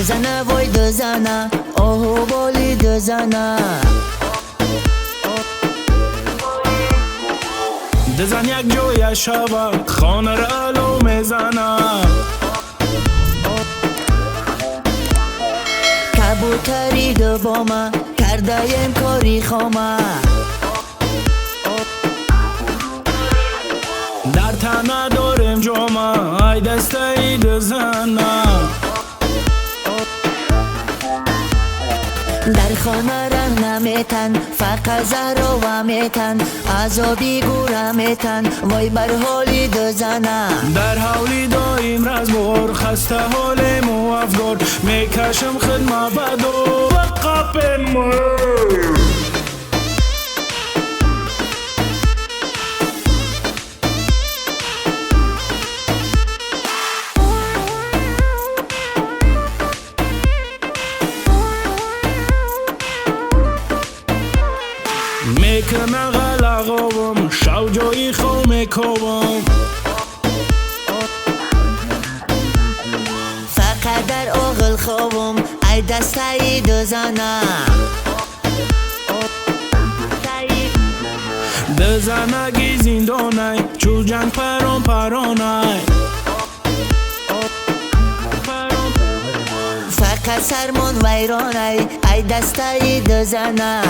دزنه وای دزنه آهو بالی دزنه دزن یک جوی شبک خانه را علو میزنه کبوتری دو بامه کرده یم کاری خامه در تنه داریم جامه ای دسته ای دزنه در خانه رنگ نمیتن فقط زهرا میتن عذابی گوره میتن وای بر حالی دزنه در حولی دایم رزبار خسته حال مو افگار میکشم خدمه بدو وقف مو میکنه غلقابم شو جایی خو میکوبم فقط در آغل خوابم ای دسته دزنه دزنگی زندانه چو جنگ پران پرانه فقط سرمون ویرانه ای دسته دزنه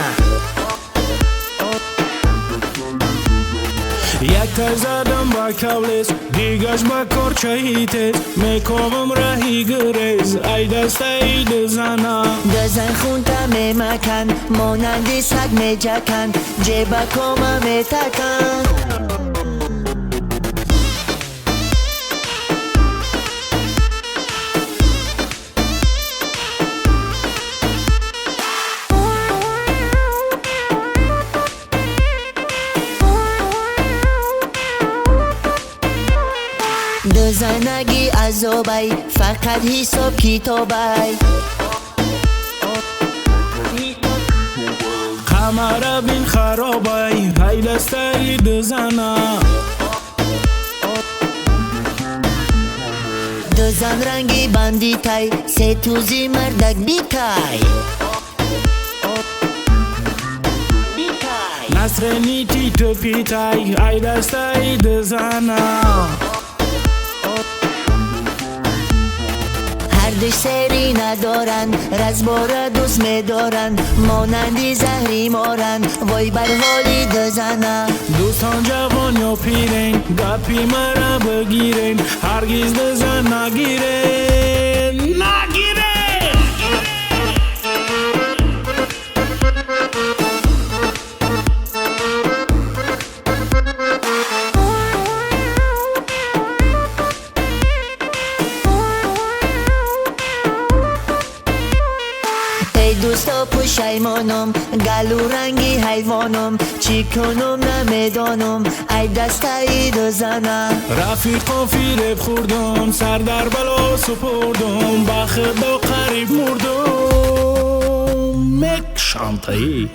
یک تر زدم با کولیس دیگش با کارچهی تیز میکوبم رهی گریز ای دسته ای دزنه دزن خونتا میمکن مانندی سگ میجکن جیبه کامه میتکن دزنگی عذابی فقط حساب کتابی قمر بین خرابی ای دسته ای دزنه دزن رنگی بندی تای سه توزی مردک بیتای نصر نیتی تو پیتای ای دسته ای دزنه هر دش سری ندارن رزباره دوست میدارن مانندی زهری مارن وای بر حالی دزنه دوستان جوان یا پیرین گپی مرا بگیرین هرگز دزن نگیرین ای دوستا پشیمانم گلو رنگی حیوانم چی کنم نمیدانم ای دسته ای دزنه رفیقا فریب خوردم سر در بلا سپردم با خدا قریب مردم مک شانتایی